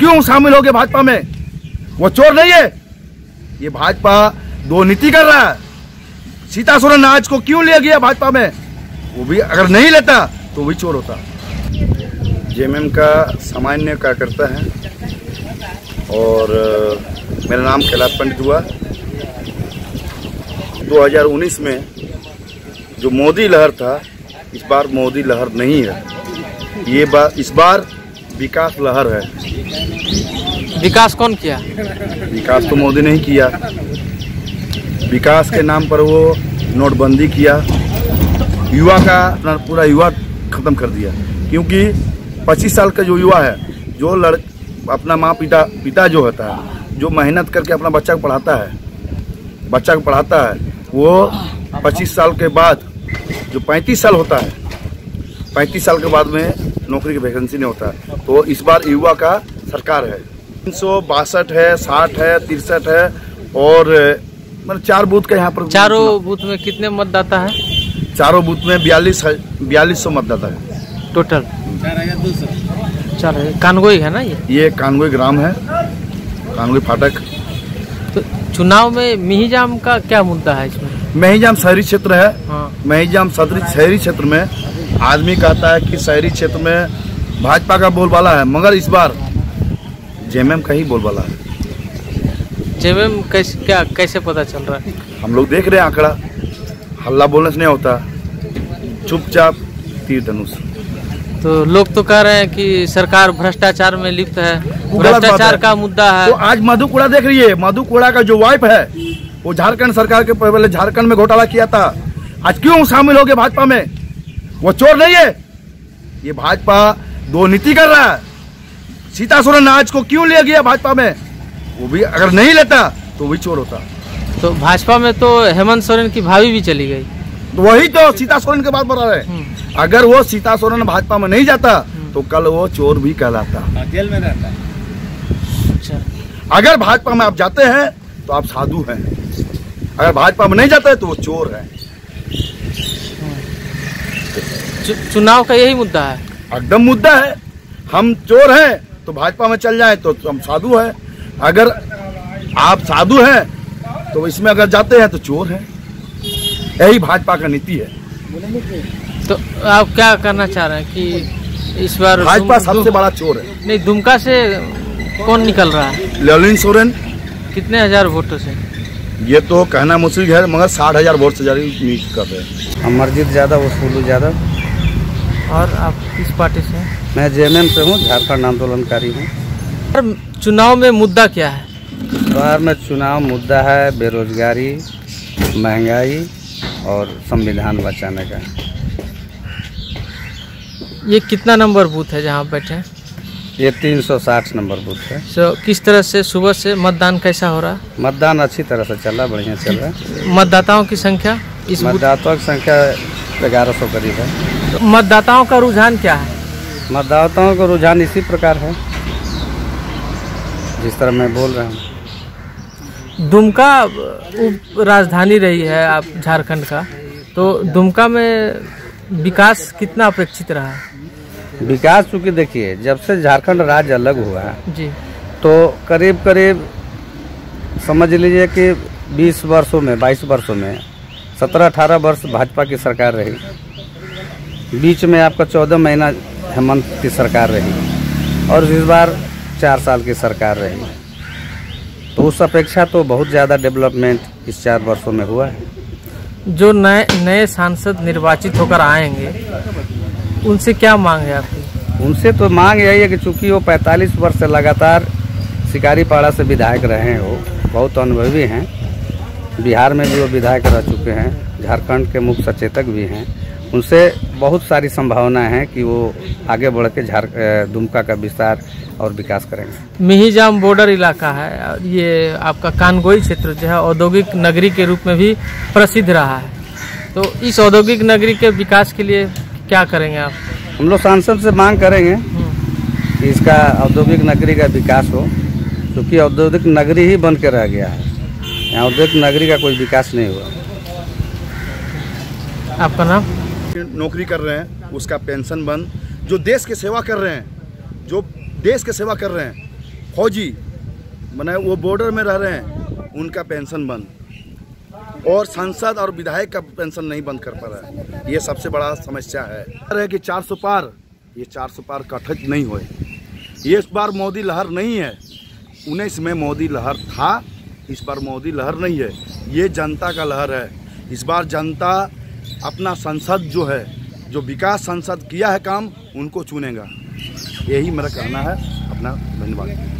क्यों शामिल हो गए भाजपा में? वो चोर नहीं है? ये भाजपा दो नीति कर रहा है। सीता सोरेन आज को क्यों लिया गया भाजपा में? वो भी अगर नहीं लेता तो भी चोर होता। जेएमएम का सामान्य कार्यकर्ता है और मेरा नाम कैलाश पंडित हुआ। 2019 में जो मोदी लहर था, इस बार मोदी लहर नहीं है। इस बार विकास लहर है। विकास कौन किया? विकास तो मोदी नहीं किया। विकास के नाम पर वो नोटबंदी किया, युवा का पूरा युवा खत्म कर दिया। क्योंकि 25 साल का जो युवा है, जो अपना माँ पिता जो होता है, जो मेहनत करके अपना बच्चा को पढ़ाता है, वो 25 साल के बाद जो 35 साल होता है, 35 साल के बाद में नौकरी की वैकेंसी नहीं होता। तो इस बार युवा का सरकार है। 362 है, 60 है, 63 है और मतलब 4 बूथ का यहाँ पर। चारों बूथ में कितने मतदाता है? चारों बूथ में 4200 मतदाता है टोटल। 4200। कानगोई है ना ये कानगोई ग्राम है, कानगोई फाटक। तो चुनाव में मिहिजाम का क्या मुद्दा है इसमें? मिहिजाम शहरी क्षेत्र है। हाँ। मिहिजाम शहरी क्षेत्र में आदमी कहता है कि शहरी क्षेत्र में भाजपा का बोलबाला है, मगर इस बार जेएमएम का ही बोलबाला है। जेएमएम कैसे पता चल रहा है? हम लोग देख रहे हैं आंकड़ा। हल्ला बोलने से नहीं होता, चुपचाप तीर धनुष। तो लोग तो कह रहे हैं कि सरकार भ्रष्टाचार में लिप्त है, भ्रष्टाचार का मुद्दा है। तो आज मधु कोड़ा देख रही है। मधु कोड़ा का जो वाइफ है, वो झारखंड सरकार के पहले झारखंड में घोटाला किया था। आज क्यों शामिल हो गए भाजपा में? वो चोर नहीं है? ये भाजपा दो नीति कर रहा है। सीता सोरेन आज को क्यों लिया गया भाजपा में? वो भी अगर नहीं लेता तो भी चोर होता। तो भाजपा में तो हेमंत सोरेन की भाभी भी चली गई। तो वही तो सीता सोरेन के बात बोल रहे हैं। अगर वो सीता सोरेन भाजपा में नहीं जाता तो कल वो चोर भी कहलाता, जेल में रहता। अच्छा, अगर भाजपा में आप जाते हैं तो आप साधु हैं, अगर भाजपा में नहीं जाते तो वो चोर है। चुनाव का यही मुद्दा है, एकदम मुद्दा है। हम चोर हैं तो भाजपा में चल जाए तो हम साधु हैं, अगर आप साधु हैं तो इसमें अगर जाते हैं तो चोर हैं। यही भाजपा का नीति है। तो आप क्या करना चाह रहे हैं कि इस बार भाजपा सबसे बड़ा चोर है? नहीं, दुमका से कौन निकल रहा है? लवलीन सोरेन। कितने हजार वोटों से? ये तो कहना मुश्किल है, मगर 60,000 वोट से ज्यादा नीच कर रहे हैं। अमरजीत यादव, उसूलू यादव। और आप किस पार्टी से हैं? मैं जेएमएम से हूँ, झारखंड आंदोलनकारी हूँ। चुनाव में मुद्दा क्या है? बिहार में चुनाव मुद्दा है बेरोजगारी, महंगाई और संविधान बचाने का। ये कितना नंबर बूथ है जहाँ बैठे हैं? ये 360 नंबर बूथ है। तो किस तरह से सुबह से मतदान कैसा हो रहा है? मतदान अच्छी तरह से चल रहा, बढ़िया चल रहा है। मतदाताओं की संख्या इस मतदाताओं की संख्या 1100 करीब है। तो मतदाताओं का रुझान क्या है? मतदाताओं का रुझान इसी प्रकार है जिस तरह मैं बोल रहा हूँ। दुमका उप राजधानी रही है आप झारखंड का, तो दुमका में विकास कितना अपेक्षित रहा है? विकास चूँकि देखिए, जब से झारखंड राज्य अलग हुआ है जी, तो करीब करीब समझ लीजिए कि 20 वर्षों में, 22 वर्षों में 17-18 वर्ष भाजपा की सरकार रही। बीच में आपका 14 महीना हेमंत की सरकार रही और इस बार 4 साल की सरकार रही। तो उस अपेक्षा तो बहुत ज़्यादा डेवलपमेंट इस 4 वर्षों में हुआ है। जो नए सांसद निर्वाचित होकर आएंगे उनसे क्या मांग है आपकी? उनसे तो मांग यही है कि चूँकि वो 45 वर्ष से लगातार शिकारीपाड़ा से विधायक रहे हैं, वो बहुत अनुभवी हैं। बिहार में भी वो विधायक रह चुके हैं, झारखंड के मुख्य सचेतक भी हैं। उनसे बहुत सारी संभावनाएं हैं कि वो आगे बढ़ के दुमका का विस्तार और विकास करेंगे। मिहिजाम बॉर्डर इलाका है और ये आपका कानगोई क्षेत्र जो है औद्योगिक नगरी के रूप में भी प्रसिद्ध रहा है। तो इस औद्योगिक नगरी के विकास के लिए क्या करेंगे आप? हम लोग सांसद से मांग करेंगे कि इसका औद्योगिक नगरी का विकास हो, क्योंकि औद्योगिक नगरी ही बन के रह गया है, यहाँ औद्योगिक नगरी का कोई विकास नहीं हुआ। आपका नाम? नौकरी कर रहे हैं उसका पेंशन बंद, जो देश की सेवा कर रहे हैं, जो देश की सेवा कर रहे हैं, फौजी माने वो बॉर्डर में रह रहे हैं, उनका पेंशन बंद, और सांसद और विधायक का पेंशन नहीं बंद कर पा रहा है। ये सबसे बड़ा समस्या है कि 400 पार, ये 400 पार कथित नहीं हुए। ये इस बार मोदी लहर नहीं है, 19 में मोदी लहर था, इस बार मोदी लहर नहीं है, ये जनता का लहर है। इस बार जनता अपना संसद जो है, जो विकास संसद किया है काम, उनको चुनेगा। यही मेरा कहना है। अपना धन्यवाद।